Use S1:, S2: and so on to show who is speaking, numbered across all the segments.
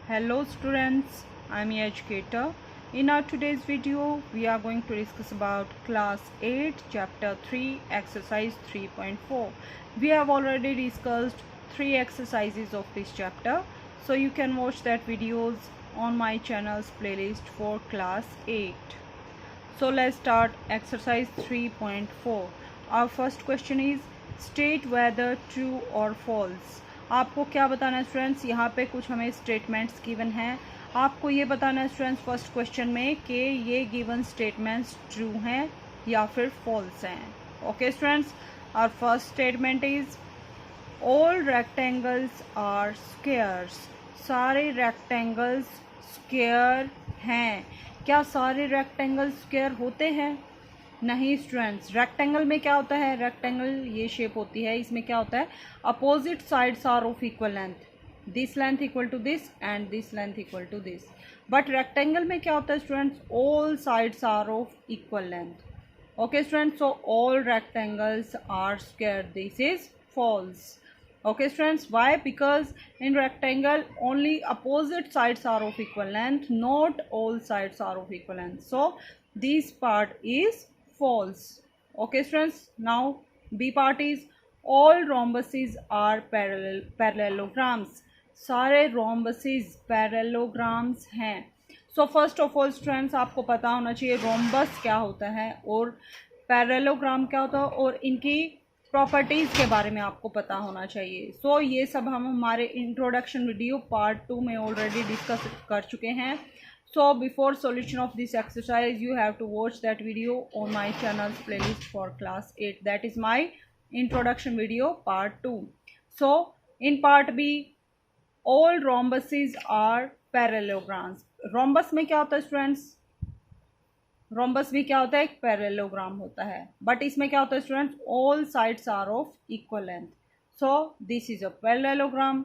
S1: Hello students, I am your educator. In our today's video, we are going to discuss about class 8 chapter 3 exercise 3.4. We have already discussed 3 exercises of this chapter, so you can watch that videos on my channel's playlist for class 8. So let's start exercise 3.4. Our first question is state whether true or false. आपको क्या बताना है students, यहाँ पे कुछ हमें statements given हैं. आपको ये बताना है स्टूडेंट्स फर्स्ट क्वेश्चन में कि ये गिवन स्टेटमेंट्स ट्रू हैं या फिर फॉल्स हैं. Okay students, our first statement is all rectangles are squares. सारे रेक्टेंगल्स स्क्वायर हैं. क्या सारे रेक्टेंगल स्क्वायर होते हैं? नहीं स्टूडेंट्स. रेक्टेंगल में क्या होता है, रेक्टेंगल ये शेप होती है, इसमें क्या होता है, opposite sides are of equal length. This length equal to this and this length equal to this. But rectangle में क्या होता है students, all sides are of equal length. Okay students, so all rectangles are square. This is false. Okay students, why? Because in rectangle only opposite sides are of equal length, not all sides are of equal length, so this part is false. Okay students, now B part is all rhombuses are parallelograms. सारे rhombuses parallelograms हैं. So first of all students, आपको पता होना चाहिए rhombus क्या होता है और parallelogram क्या होता है और इनकी प्रॉपर्टीज़ के बारे में आपको पता होना चाहिए. सो ये सब हम हमारे इंट्रोडक्शन वीडियो पार्ट 2 में ऑलरेडी डिस्कस कर चुके हैं. So before solution of this exercise you have to watch that video on my channel playlist for class 8. That is my introduction video part 2. So in part B all rhombuses are parallelograms. Rhombus में क्या होता है students, rhombus भी क्या होता है, एक parallelogram होता है. बट इसमें क्या होता है students, all sides are of equal length. So this is a parallelogram.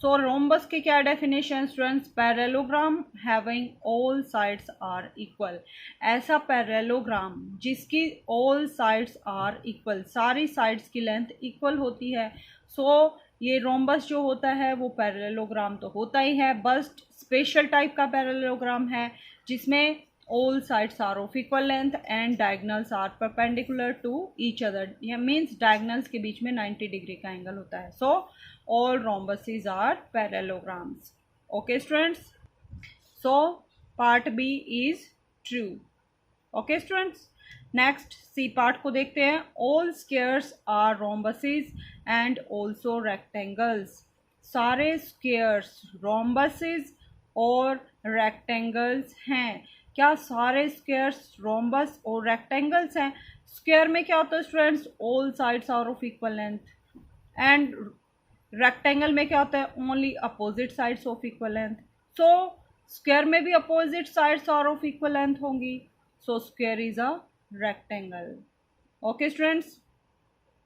S1: So rhombus की क्या definition students, parallelogram having all sides are equal. ऐसा पैरेललोग्राम जिसकी ऑल साइड्स आर इक्वल, सारी साइड्स की लेंथ इक्वल होती है. सो ये रोम्बस जो होता है वो पैरेललोग्राम तो होता ही है, बस स्पेशल टाइप का पैरेललोग्राम है जिसमें all sides are of equal length and diagonals are perpendicular to each other. ये means diagonals के बीच में 90 डिग्री का एंगल होता है. So all rhombuses are parallelograms. Okay students, so part B is true. Okay students, next C part को देखते हैं. all squares are rhombuses and also rectangles. सारे squares rhombuses और rectangles हैं. क्या सारे स्क्वायर्स रोम्बस और रेक्टेंगल्स हैं? स्क्वायर में क्या होता है students, all sides are of equal length. And rectangle में क्या होता है, only opposite sides of equal length. So square में भी opposite sides are of equal length होंगी. So square is a rectangle. Okay students,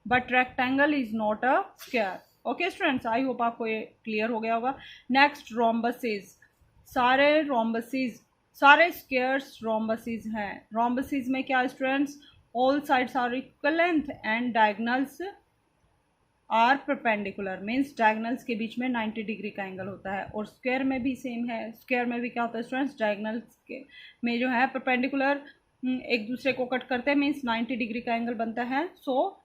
S1: but rectangle is not a square. Okay students, I hope आपको ये clear हो गया होगा. Next rhombuses. सारे rhombuses, सारे स्क्वायर्स रोम्बसेस हैं. रोम्बसेस में क्या students, all sides are equal length and diagonals are perpendicular. Means diagonals के बीच में 90 डिग्री का एंगल होता है. और स्क्वायर में भी सेम है. स्क्वायर में भी क्या होता है स्टूडेंट्स, डायगोनल्स के में जो है परपेंडिकुलर एक दूसरे को कट करते हैं, मीन्स 90 डिग्री का एंगल बनता है. So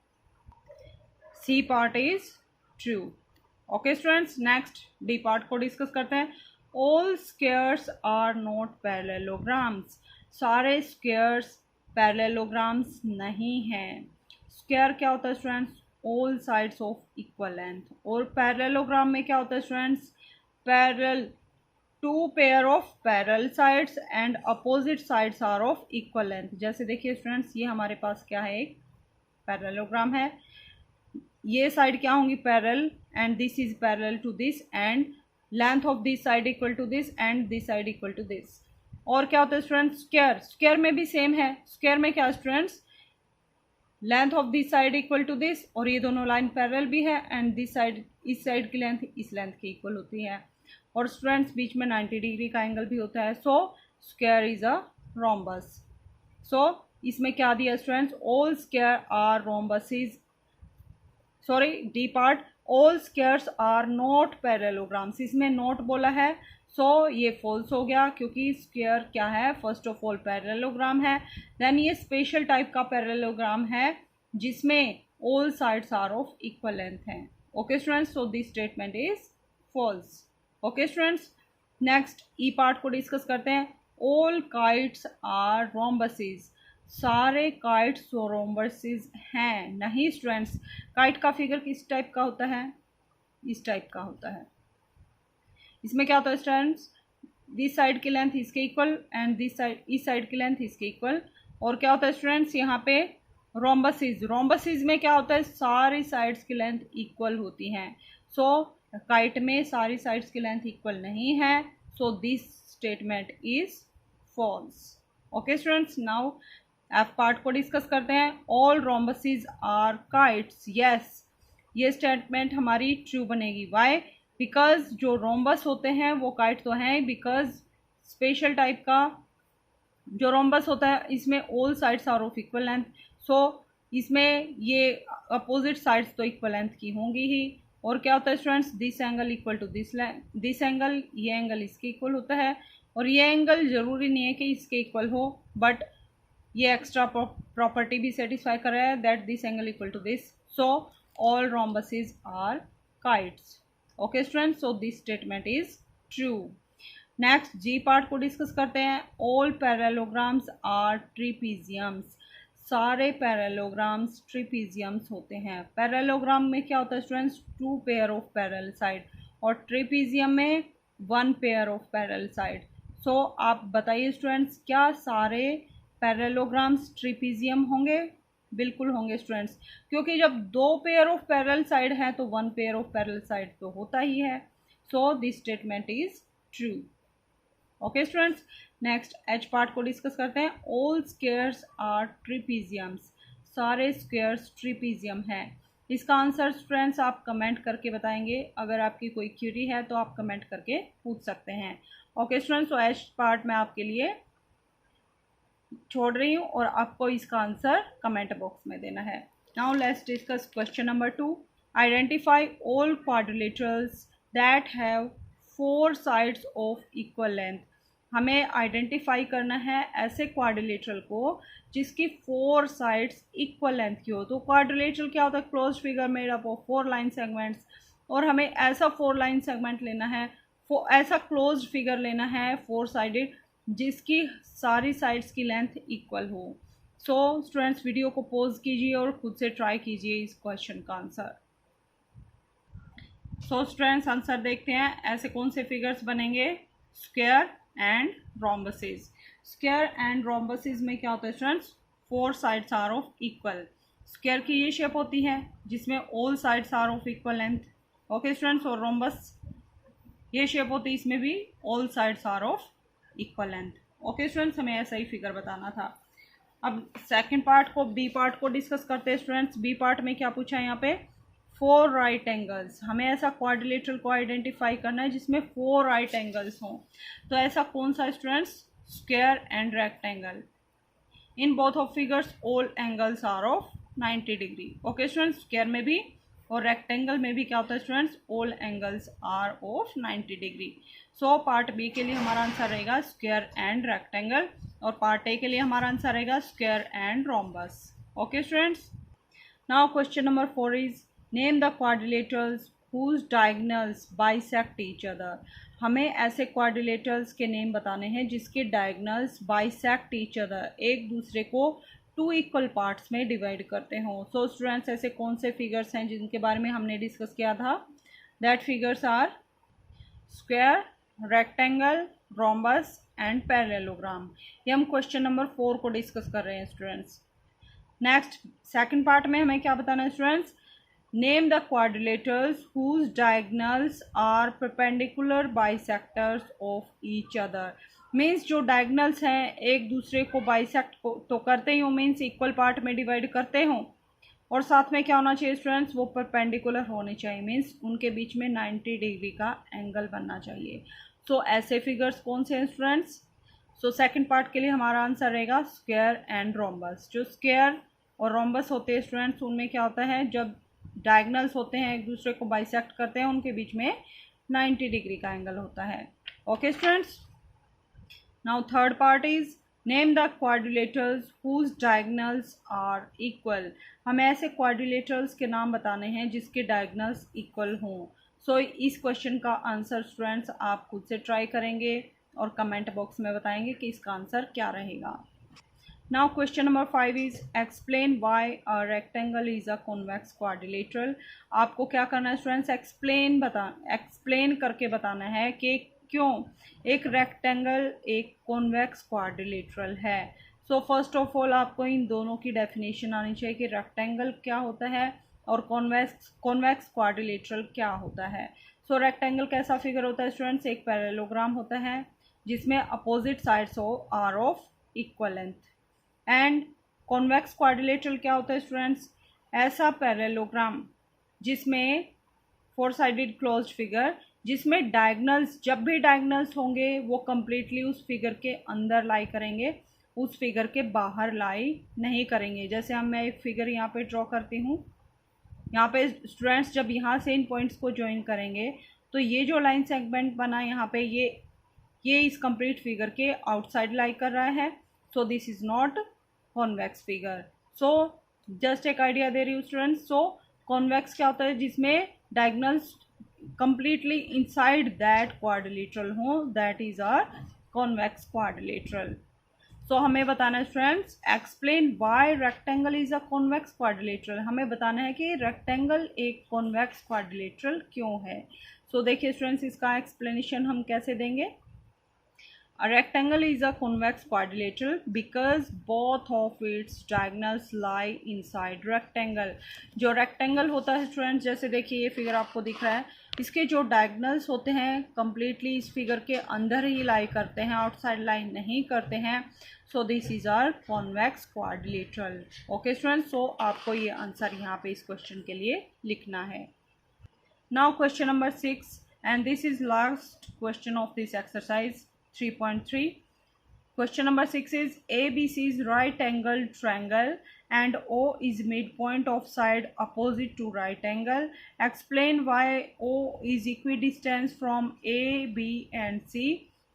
S1: C part is true. Okay students, next D part को डिस्कस करते हैं. All squares are not parallelograms. सारे स्क्वायर्स पैरेललोग्राम्स नहीं हैं. स्क्वायर क्या होता है students, all sides of equal length. और पैरेललोग्राम में क्या होता है students, parallel, two pair of parallel sides and opposite sides are of equal length. जैसे देखिए स्टूडेंट्स, ये हमारे पास क्या है, एक पैरेललोग्राम है. ये साइड क्या होंगी, parallel, and this is parallel to this and length of this side equal to this and this side equal to this. और क्या होता है स्टूडेंट्स, स्क्वायर. स्क्वायर में भी सेम है. स्क्वायर में क्या students, length of this side equal to this, और ये दोनों लाइन पैरेलल भी है एंड दिस साइड, इस साइड की लेंथ इस लेंथ की इक्वल होती है. और स्टूडेंट्स बीच में 90 डिग्री का एंगल भी होता है. So square is a rhombus. So इसमें क्या दिया students, all square are rhombuses. Sorry, D part, all squares are not parallelograms, इसमें नॉट बोला है, सो ये फॉल्स हो गया क्योंकि स्क्वायर क्या है, फर्स्ट ऑफ ऑल पैरेललोग्राम है। देन ये स्पेशल टाइप का पैरेललोग्राम है जिसमें all sides are of equal length है। Okay students, so this statement is false. Okay students, next E part को डिस्कस करते हैं। ऑल काइट्स आर रोम्बसेस, सारे काइट्स रोम्बसेस हैं। नहीं स्टूडेंट्स, काइट का फिगर किस टाइप का होता है, इस टाइप का होता है। इसमें क्या होता है स्टूडेंट्स, दिस साइड की लेंथ इसके इक्वल एंड दिस साइड, इस साइड की लेंथ इसके इक्वल। और क्या होता है स्टूडेंट्स, यहाँ पे रोम्बसेस, रोम्बसेस में क्या होता है, सारी साइड्स की लेंथ इक्वल होती हैं। सो काइट में सारी साइड्स की लेंथ इक्वल नहीं है, so this statement is false. Okay students, now F part को डिस्कस करते हैं। All rhombuses are kites, yes, ये स्टेटमेंट हमारी ट्रू बनेगी। वाई, बिकॉज जो रोम्बस होते हैं वो काइट तो हैं, बिकॉज स्पेशल टाइप का जो रोम्बस होता है इसमें all sides are of equal length, so इसमें ये अपोजिट साइड्स तो इक्वल लेंथ की होंगी ही। और क्या होता है students, this angle equal to this angle, ये एंगल इसके इक्वल होता है। और ये एंगल जरूरी नहीं है कि इसके इक्वल हो, बट ये एक्स्ट्रा प्रॉपर्टी भी सेटिस्फाई कर रहा है that this angle equal to this, so all rhombuses are kites. Okay students, so this statement is true. Next G part को डिस्कस करते हैं। ऑल पैरेललोग्राम्स आर ट्रिपीजियम्स, सारे पैरेललोग्राम्स ट्रिपीजियम्स होते हैं। पैरेललोग्राम में क्या होता है students, two pair of parallel side, और ट्रिपीजियम में one pair of parallel side. So आप बताइए स्टूडेंट्स, क्या सारे पैरेललोग्राम्स ट्रिपीजियम होंगे? बिल्कुल होंगे स्टूडेंट्स, क्योंकि जब दो पेयर ऑफ पैरेलल साइड है तो one pair of parallel side तो होता ही है। So this statement is true. Okay students, next H part को डिस्कस करते हैं। ऑल स्क्वायर्स आर ट्रिपीजियम्स, सारे स्क्वायर्स ट्रिपीजियम हैं। इसका आंसर स्टूडेंट्स आप कमेंट करके बताएंगे, अगर आपकी कोई क्यूरी है तो आप कमेंट करके पूछ सकते हैं। ओके स्टूडेंट्स, तो एच पार्ट मैं आपके लिए छोड़ रही हूँ और आपको इसका आंसर कमेंट बॉक्स में देना है। Now let's discuss question number 2। Identify all quadrilaterals that have 4 sides of equal length, हमें आइडेंटिफाई करना है ऐसे क्वाड्रिलेटरल को जिसकी 4 साइड्स इक्वल लेंथ की हो। तो क्वाड्रिलेटरल क्या होता है, closed figure made up of 4 line segments, और हमें ऐसा 4 लाइन सेगमेंट लेना है, ऐसा क्लोज्ड फिगर लेना है 4 साइडेड जिसकी सारी साइड्स की लेंथ इक्वल हो। सो स्टूडेंट्स, वीडियो को पॉज कीजिए और खुद से ट्राई कीजिए इस क्वेश्चन का आंसर। सो स्टूडेंट्स, आंसर देखते हैं। ऐसे कौन से फिगर्स बनेंगे, square and rhombuses. Square and rhombuses में क्या होता है students, 4 sides are of equal. Square की ये शेप होती है जिसमें all sides are of equal length. Okay students, और रोम्बस ये शेप होती है, इसमें भी all sides are of equal length. Okay students, हमें ऐसा ही फिगर बताना था। अब सेकंड पार्ट को, बी पार्ट को डिस्कस करते हैं स्टूडेंट्स। बी पार्ट में क्या पूछा है यहाँ पे, 4 राइट एंगल्स, हमें ऐसा क्वाड्रिलेटरल को आइडेंटिफाई करना है जिसमें 4 राइट एंगल्स हों। तो ऐसा कौन सा students, square and rectangle. In both of figures all angles are of 90 degree. Okay students, square में भी और रेक्टेंगल में भी क्या होता है students, all angles are of 90 degree. So part B के लिए हमारा आंसर रहेगा स्क्वायर एंड रेक्टेंगल, और पार्ट ए के लिए हमारा आंसर रहेगा square and rhombus. Okay students, now question number 4 is name the quadrilaterals whose diagonals bisect each other. हमें ऐसे क्वाड्रिलेटरल्स के नेम बताने हैं जिसके डायगोनल्स बाइसेक्ट ईच अदर, एक दूसरे को 2 इक्वल पार्ट्स में डिवाइड करते हों। सो स्टूडेंट्स, ऐसे कौन से फिगर्स हैं जिनके बारे में हमने डिस्कस किया था, that figures are square, rectangle, rhombus and parallelogram. ये हम क्वेश्चन नंबर 4 को डिस्कस कर रहे हैं स्टूडेंट्स। नेक्स्ट सेकंड पार्ट में हमें क्या बताना है students, name the quadrilaterals whose diagonals are perpendicular bisectors of each other. Means जो डायगोनल्स हैं एक दूसरे को बाइसेक्ट तो करते ही हो, मीन्स इक्वल पार्ट में डिवाइड करते हो, और साथ में क्या होना चाहिए स्टूडेंट्स, वो परपेंडिकुलर होने चाहिए, मीन्स उनके बीच में 90 डिग्री का एंगल बनना चाहिए। सो ऐसे फिगर्स कौन से हैं स्टूडेंट्स, सो सेकंड पार्ट के लिए हमारा आंसर रहेगा स्क्वायर एंड रोम्बस। जो स्क्वायर और रोम्बस होते हैं स्टूडेंट्स, उनमें क्या होता है, जब डायगनल्स होते हैं, एक दूसरे को बाइसेक्ट करते हैं, उनके बीच में 90 डिग्री का एंगल होता है। Okay students, now third part is name the quadrilaterals whose diagonals are equal. हमें ऐसे क्वाड्रिलेटरल्स के नाम बताने हैं जिसके डायगनल्स इक्वल हों। सो इस क्वेश्चन का आंसर स्टूडेंट्स आप खुद से ट्राई करेंगे और कमेंट बॉक्स में बताएंगे कि इसका आंसर क्या रहेगा। Now question number 5 is explain why a rectangle is a convex quadrilateral। आपको क्या करना है स्टूडेंट्स, एक्सप्लेन करके बताना है कि क्यों एक रेक्टेंगल एक कॉन्वेक्स क्वाड्रिलेटरल है। सो फर्स्ट ऑफ ऑल आपको इन दोनों की डेफिनेशन आनी चाहिए कि रेक्टेंगल क्या होता है और कॉन्वेक्स क्वाड्रिलेटरल क्या होता है। सो रेक्टेंगल कैसा फिगर होता है स्टूडेंट्स, एक पैरेललोग्राम होता है जिसमें opposite sides are of equal length. And convex quadrilateral क्या होता है स्टूडेंट्स, ऐसा पैरेललोग्राम जिसमें फोर साइडेड क्लोज्ड फिगर जिसमें डायगनल्स, जब भी डायगनल्स होंगे वो कम्प्लीटली उस फिगर के अंदर लाई करेंगे, उस फिगर के बाहर लाई नहीं करेंगे। जैसे हम मैं एक फिगर यहाँ पे ड्रॉ करती हूँ, यहाँ पे स्टूडेंट्स जब यहाँ से इन पॉइंट्स को ज्वाइन करेंगे तो ये जो लाइन सेगमेंट बना यहाँ पे ये इस कंप्लीट फिगर के आउटसाइड लाई कर रहा है। So this is not convex figure. So just एक आइडिया दे रही हूँ स्टूडेंट्स। सो कॉन्वेक्स क्या होता है, जिसमें diagonals completely inside that quadrilateral हो, that is our convex quadrilateral। so हमें बताना है students explain why rectangle is a convex quadrilateral. हमें बताना है कि रेक्टेंगल एक कॉन्वेक्स क्वाड्रिलेटरल क्यों है। सो देखिए स्टूडेंट्स, इसका एक्सप्लेनेशन हम कैसे देंगे। A rectangle is a convex quadrilateral because both of its diagonals lie inside rectangle। जो rectangle होता है स्टूडेंट्स, जैसे देखिए ये फिगर आपको दिख रहा है, इसके जो डायगनल्स होते हैं कम्प्लीटली इस फिगर के अंदर ही लाई करते हैं, आउटसाइड लाई नहीं करते हैं। So this is our convex quadrilateral. Okay students, so आपको ये आंसर यहाँ पे इस क्वेश्चन के लिए लिखना है। Now question number 6 and this is last question of this exercise 3.3। Question number 6 is ABC is right angle triangle and O is midpoint of side opposite to right angle। Explain why O is equidistant from A, B and C।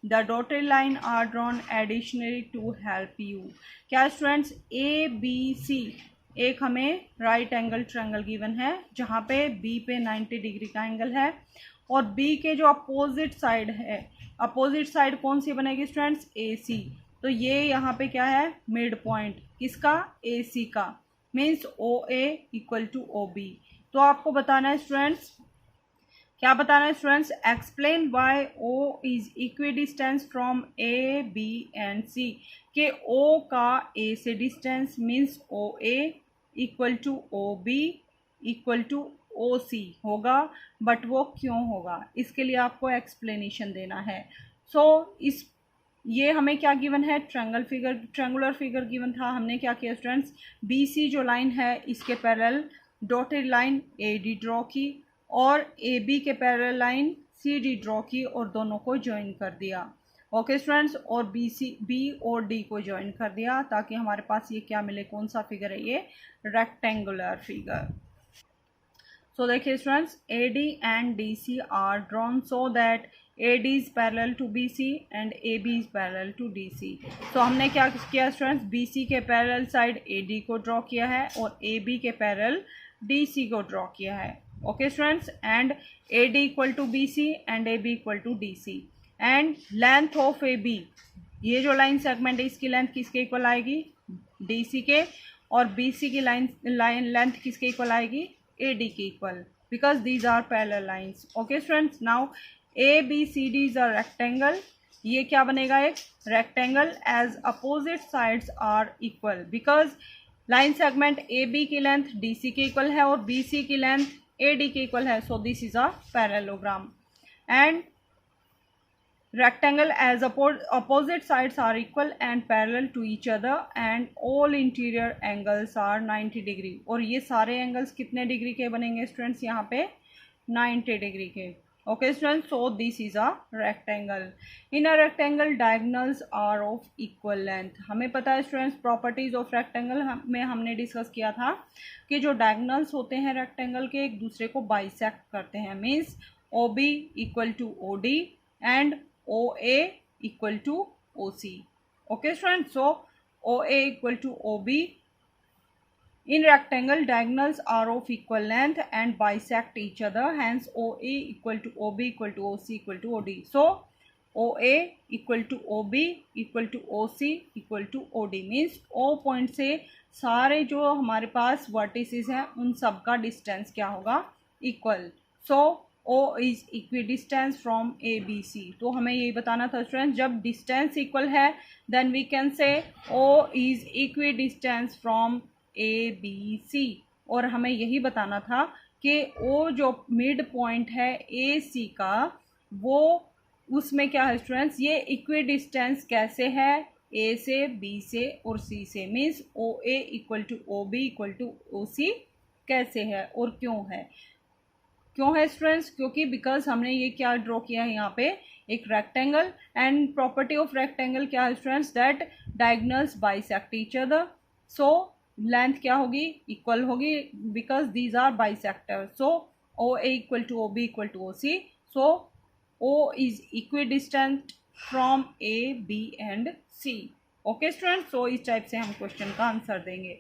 S1: The dotted line are drawn additionally to help you। क्या students, A B C एक हमें right angle triangle given है जहाँ पे B पे 90 degree का angle है और B के जो अपोजिट साइड है, अपोजिट साइड कौन सी बनेगी स्टूडेंट्स, AC। तो ये यहाँ पे क्या है, मिड पॉइंट किसका, AC का, means OA equal to OB। तो आपको बताना है स्टूडेंट्स, क्या बताना है students, explain why O is equidistance from A, B and C। के O का A से distance means OA equal to OB equal to OC होगा, बट वो क्यों होगा इसके लिए आपको एक्सप्लेनेशन देना है। सो इस ये हमें क्या गिवन है, ट्रायंगुलर फिगर गिवन था। हमने क्या किया स्टूडेंट्स, BC जो लाइन है इसके parallel dotted line AD draw की और AB के पैरेलल लाइन CD ड्रॉ की और दोनों को ज्वाइन कर दिया। ओके स्टूडेंट्स, और B और D को ज्वाइन कर दिया ताकि हमारे पास ये क्या मिले, कौन सा फिगर है, ये रेक्टेंगुलर फिगर। सो देखिए students, AD and DC are drawn so that AD is parallel to BC and AB is parallel to DC। तो हमने क्या किया स्टूडेंट्स, BC के पैरेलल साइड AD को ड्रॉ किया है और AB के पैरेलल DC को ड्रॉ किया है। Okay students, and AD equal to BC and AB equal to DC and length of AB, ये जो लाइन सेगमेंट है इसकी लेंथ किसके इक्वल आएगी, DC के, और BC की लाइन लेंथ किसके इक्वल आएगी, AD की equal, because these are parallel lines. Okay students, now ABCD is a rectangle. ये क्या बनेगा, एक rectangle as opposite sides are equal, because line segment AB की लेंथ DC के इक्वल है और BC की लेंथ AD के इक्वल है। So this is a parallelogram and rectangle as opposite sides are equal and parallel to each other and all interior angles are 90 degree। और ये सारे एंगल्स कितने डिग्री के बनेंगे स्टूडेंट्स, यहाँ पे 90 डिग्री के। Okay students, so this is a rectangle. In a rectangle diagonals are of equal length. हमें पता है स्टूडेंट्स प्रॉपर्टीज ऑफ रेक्टेंगल में हमने डिस्कस किया था कि जो डायगनल्स होते हैं रेक्टेंगल के एक दूसरे को बाइसेक्ट करते हैं, means O B equal to O D and O A equal to O C. Okay students, so O A equal to O B. In rectangle, diagonals are of equal length and bisect each other. Hence, OA equal to OB equal to OC equal to OD. So, OA equal to OB equal to OC equal to OD means O point से सारे जो हमारे पास vertices हैं उन सब का distance क्या होगा, equal. So O is equidistant from ABC. तो हमें यही बताना था स्टूडेंट्स, जब डिस्टेंस इक्वल है then we can say O is equidistant from ABC. और हमें यही बताना था कि O जो मिड पॉइंट है AC का, वो उसमें क्या है स्टूडेंट्स, ये इक्विडिस्टेंस कैसे है A से B से और C से, means OA equal to OB equal to OC कैसे है और क्यों है स्टूडेंट्स, क्योंकि बिकॉज हमने ये क्या ड्रॉ किया है यहाँ पे, एक rectangle. And property of rectangle क्या है students, that diagonals bisect each other. So length क्या होगी, इक्वल होगी because these are bisector. So O A equal to O B equal to O C. So O is equidistant from A B and C. Okay students, so इस type से हम question का answer देंगे.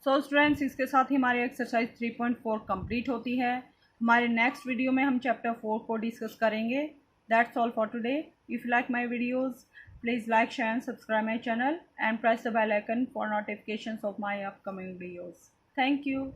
S1: So students, इसके साथ ही हमारी exercise 3.4 complete होती है. हमारे नेक्स्ट वीडियो में हम चैप्टर 4 को डिस्कस करेंगे. That's all for today. If you like my videos, please like, share and subscribe my channel and press the bell icon for notifications of my upcoming videos. Thank you.